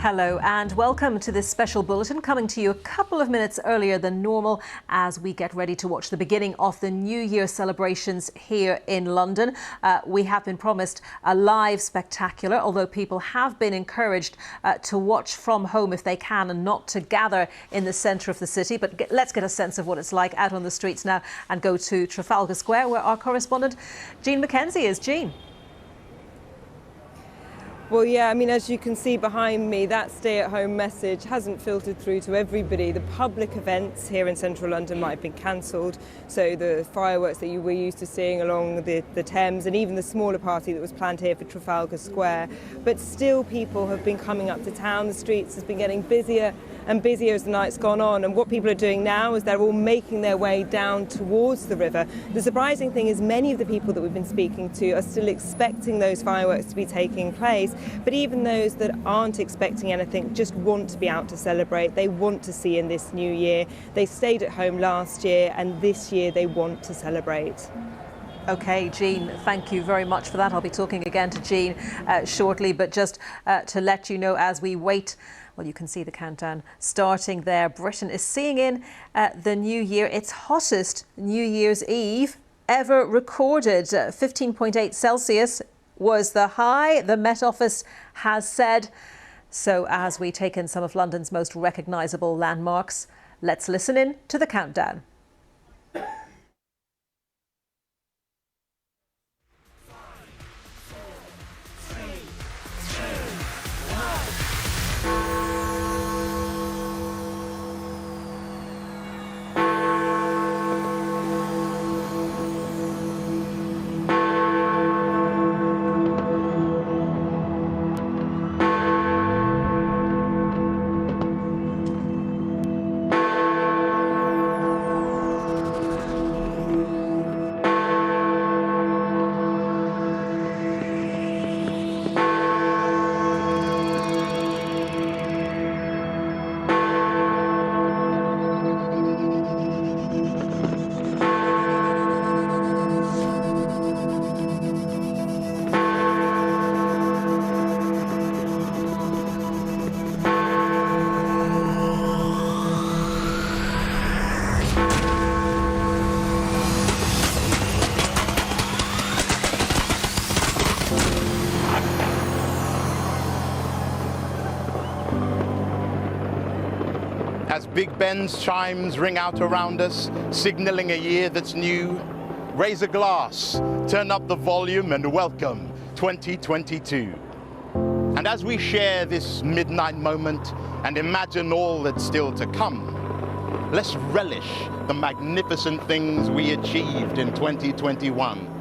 Hello and welcome to this special bulletin, coming to you a couple of minutes earlier than normal as we get ready to watch the beginning of the New Year celebrations here in London. We have been promised a live spectacular, although people have been encouraged to watch from home if they can and not to gather in the centre of the city. But let's get a sense of what it's like out on the streets now and go to Trafalgar Square, where our correspondent Jean Mackenzie is. Jean. Well, yeah, I mean, as you can see behind me, that stay-at-home message hasn't filtered through to everybody. The public events here in central London might have been cancelled, so the fireworks that you were used to seeing along the Thames, and even the smaller party that was planned here for Trafalgar Square. But still, people have been coming up to town. The streets has been getting busier and busier as the night's gone on, and what people are doing now is they're all making their way down towards the river. The surprising thing is many of the people that we've been speaking to are still expecting those fireworks to be taking place, but even those that aren't expecting anything just want to be out to celebrate. They want to see in this new year. They stayed at home last year, and this year they want to celebrate. OK, Jean, thank you very much for that. I'll be talking again to Jean shortly, but just to let you know, as we wait, well, you can see the countdown starting there. Britain is seeing in the new year its hottest New Year's Eve ever recorded. 15.8 Celsius was the high, the Met Office has said. So as we take in some of London's most recognisable landmarks, let's listen in to the countdown. As Big Ben's chimes ring out around us, signalling a year that's new, raise a glass, turn up the volume and welcome 2022. And as we share this midnight moment and imagine all that's still to come, let's relish the magnificent things we achieved in 2021.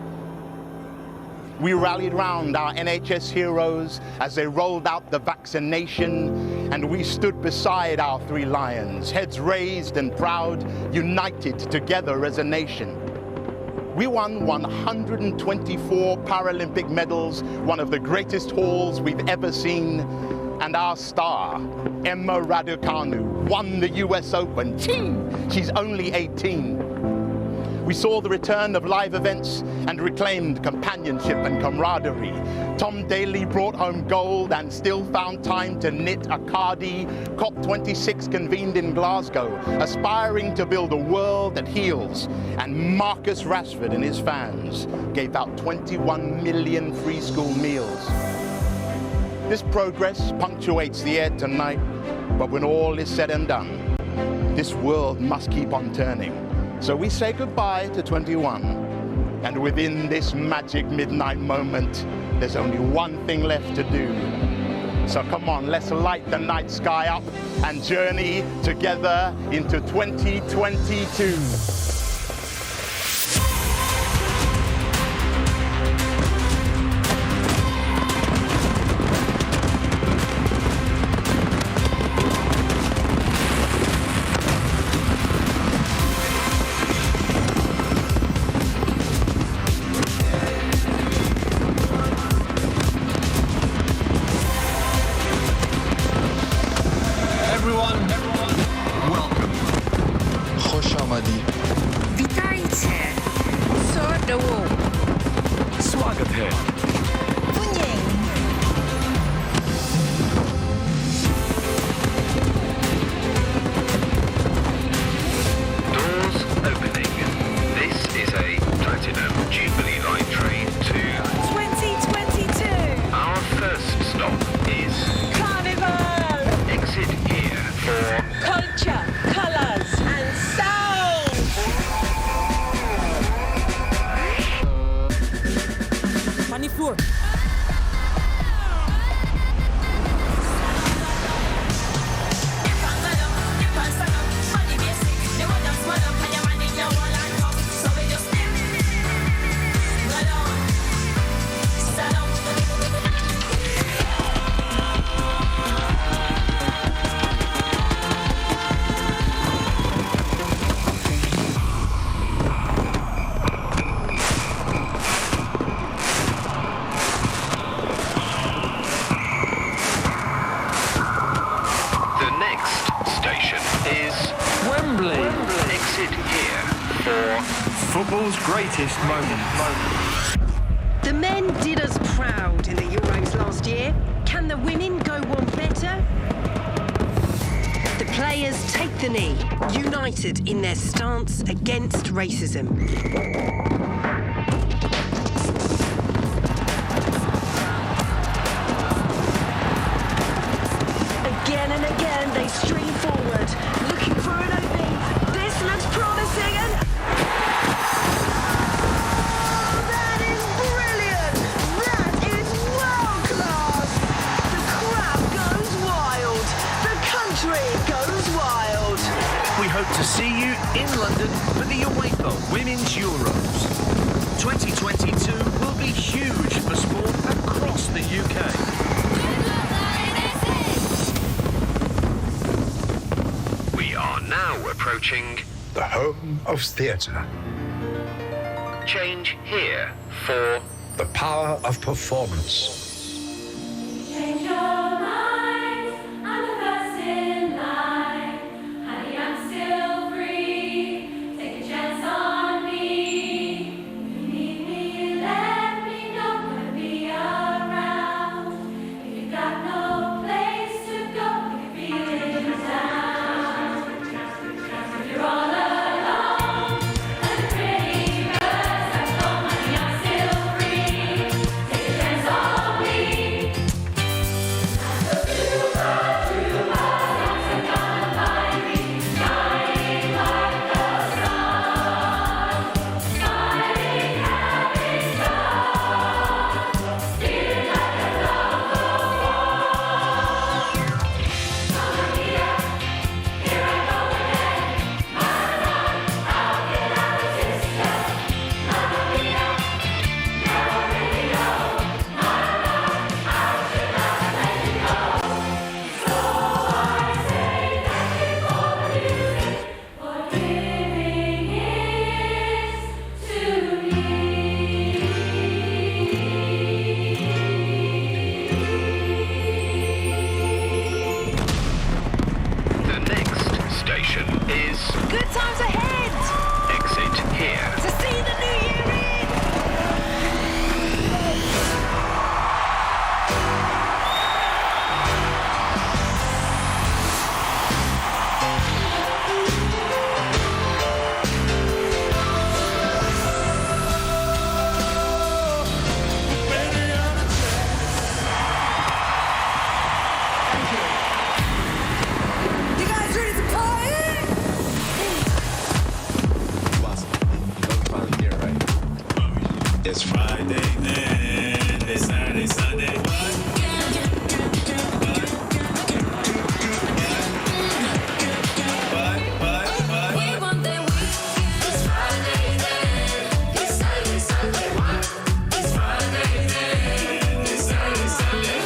We rallied round our NHS heroes as they rolled out the vaccination, and we stood beside our three lions, heads raised and proud, united together as a nation. We won 124 Paralympic medals, one of the greatest hauls we've ever seen, and our star, Emma Raducanu, won the US Open. She's only 18. We saw the return of live events and reclaimed companionship and camaraderie. Tom Daley brought home gold and still found time to knit a Cardi. COP26 convened in Glasgow, aspiring to build a world that heals. And Marcus Rashford and his fans gave out 21 million free school meals. This progress punctuates the air tonight, but when all is said and done, this world must keep on turning. So we say goodbye to 21, and within this magic midnight moment, there's only one thing left to do. So come on, let's light the night sky up and journey together into 2022. خوش آمدی. for football's greatest moments. The men did us proud in the Euros last year. Can the women go one better? The players take the knee, united in their stance against racism. Again and again they stream forward, looking for an opening. This looks promising and... that is brilliant! That is world class! The crowd goes wild. The country goes wild. We hope to see you in London for the UEFA Women's Euros. 2022 will be huge for sport across the UK. We are now approaching the home of theatre. Change here for The power of performance. Change your mind, I'm the first in line. Honey, I'm still free. Take a chance on me. If you need me, let me know. Gonna be around. If you got no place to go, you can feel it down. If you're all alone, and the pretty birds have flown, honey, I'm still free. Take a chance on me. the next station is Good times ahead! exit here. To see the new year in! You guys ready to party? It's Friday, then it's Saturday, Sunday. We want that weekend. It's Friday then. It's Saturday, Sunday. It's Friday then. It's Saturday, Sunday.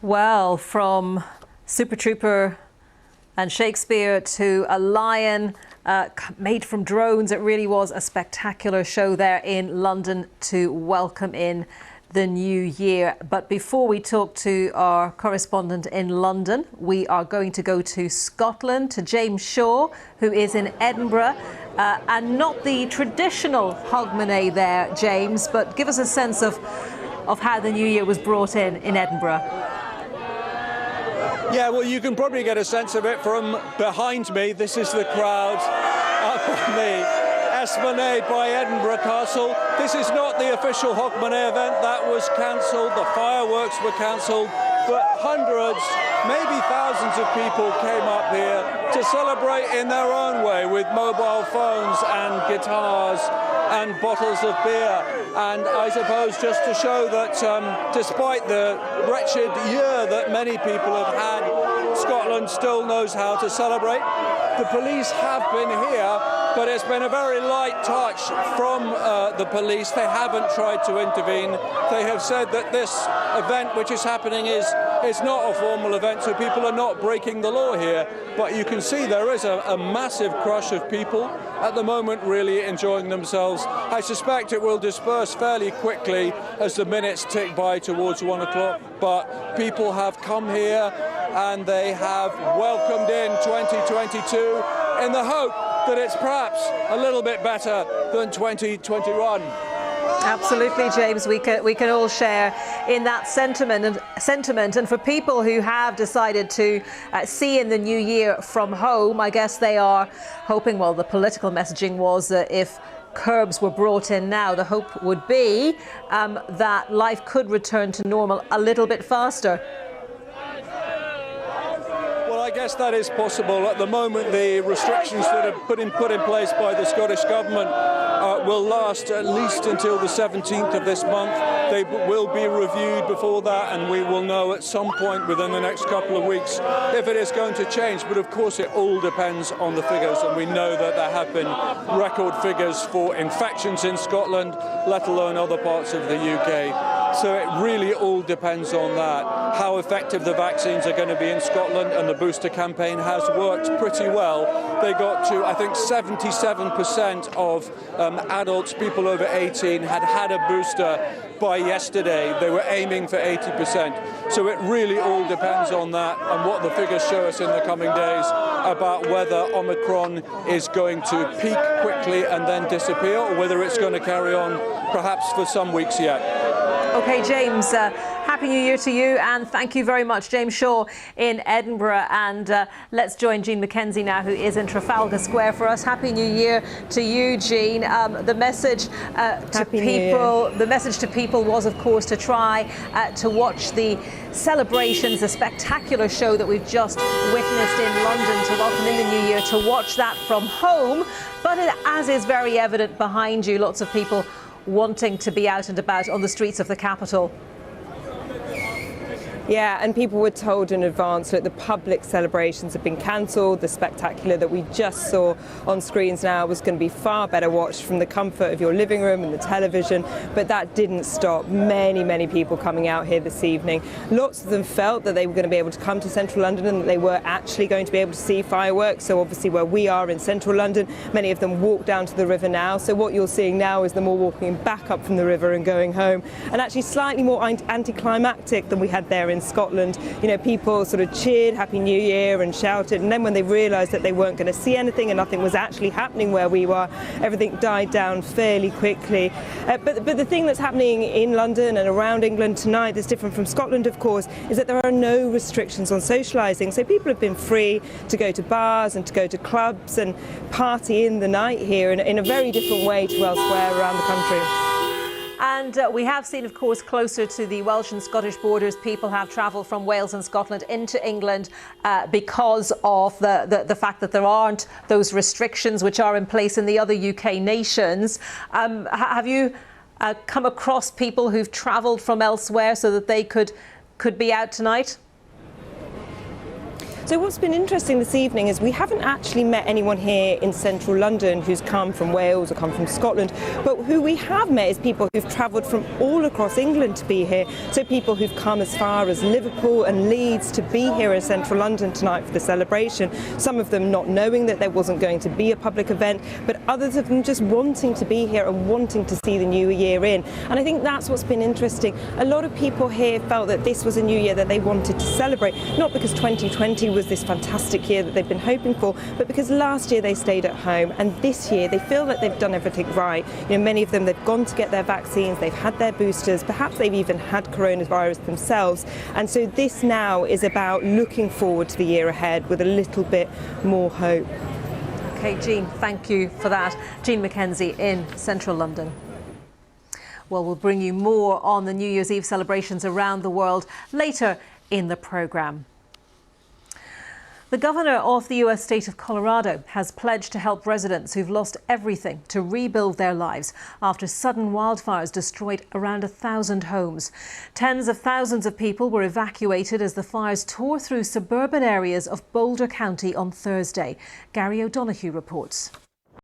Well, from Super Trooper and Shakespeare to a lion made from drones, it really was a spectacular show there in London to welcome in the new year. But before we talk to our correspondent in London, we are going to go to Scotland, to James Shaw, who is in Edinburgh. And not the traditional hogmanay there, James, but give us a sense of how the new year was brought in Edinburgh. Yeah, well, you can probably get a sense of it from behind me. This is the crowd up on the Esplanade by Edinburgh Castle. This is not the official hogmanay event. That was cancelled. The fireworks were cancelled. But hundreds, maybe thousands of people came up here to celebrate in their own way with mobile phones and guitars and bottles of beer. And I suppose just to show that despite the wretched year that many people have had, Scotland still knows how to celebrate. The police have been here, but it's been a very light touch from the police. They haven't tried to intervene. They have said that this event which is happening is not a formal event, so people are not breaking the law here. But you can see there is a massive crush of people at the moment really enjoying themselves. I suspect it will disperse fairly quickly as the minutes tick by towards 1 o'clock. But people have come here and they have welcomed in 2022 in the hope that it's perhaps a little bit better than 2021. Absolutely, James. We can all share in that sentiment. And for people who have decided to see in the new year from home, I guess they are hoping, well, the political messaging was that if curbs were brought in now, the hope would be that life could return to normal a little bit faster. I guess that is possible. At the moment, the restrictions that are put in place by the Scottish Government will last at least until the 17th of this month. They will be reviewed before that, and we will know at some point within the next couple of weeks if it is going to change. But of course, it all depends on the figures, and we know that there have been record figures for infections in Scotland, let alone other parts of the UK. So it really all depends on that, how effective the vaccines are going to be in Scotland, and the booster campaign has worked pretty well. They got to, I think, 77% of adults, people over 18, had a booster by yesterday. They were aiming for 80%. So it really all depends on that and what the figures show us in the coming days about whether Omicron is going to peak quickly and then disappear, or whether it's going to carry on perhaps for some weeks yet. OK, James, Happy New Year to you, and thank you very much. James Shaw in Edinburgh. And let's join Jean McKenzie now, who is in Trafalgar Square for us. Happy New Year to you, Jean. The message to people was, of course, to try to watch the celebrations, the spectacular show that we've just witnessed in London to welcome in the new year, to watch that from home. But as is very evident behind you, lots of people wanting to be out and about on the streets of the capital. Yeah, and people were told in advance that the public celebrations have been cancelled. The spectacular that we just saw on screens now was going to be far better watched from the comfort of your living room and the television, but that didn't stop many people coming out here this evening. Lots of them felt that they were going to be able to come to central London and that they were actually going to be able to see fireworks. So obviously where we are in central London, many of them walk down to the river now. So what you're seeing now is them all walking back up from the river and going home, and actually slightly more anticlimactic than we had there in Scotland. You know, people sort of cheered Happy New Year and shouted, and then when they realised that they weren't going to see anything and nothing was actually happening where we were, everything died down fairly quickly. But the thing that's happening in London and around England tonight that's different from Scotland, of course, is that there are no restrictions on socialising. So people have been free to go to bars and to go to clubs and party in the night here in a very different way to elsewhere around the country. And we have seen, of course, closer to the Welsh and Scottish borders, people have travelled from Wales and Scotland into England because of the fact that there aren't those restrictions which are in place in the other UK nations. Have you come across people who've travelled from elsewhere so that they could be out tonight? So what's been interesting this evening is we haven't actually met anyone here in central London who's come from Wales or come from Scotland, but who we have met is people who've travelled from all across England to be here. So people who've come as far as Liverpool and Leeds to be here in central London tonight for the celebration. Some of them not knowing that there wasn't going to be a public event, but others of them just wanting to be here and wanting to see the new year in. And I think that's what's been interesting. A lot of people here felt that this was a new year that they wanted to celebrate, not because 2020 was this fantastic year that they've been hoping for, but because last year they stayed at home, and this year they feel that they've done everything right. You know, many of them, they've gone to get their vaccines, they've had their boosters, perhaps they've even had coronavirus themselves, and so this now is about looking forward to the year ahead with a little bit more hope. OK, Jean, thank you for that. Jean Mackenzie in central London. Well, we'll bring you more on the New Year's Eve celebrations around the world later in the programme. The governor of the US state of Colorado has pledged to help residents who've lost everything to rebuild their lives after sudden wildfires destroyed around 1,000 homes. Tens of thousands of people were evacuated as the fires tore through suburban areas of Boulder County on Thursday. Gary O'Donoghue reports.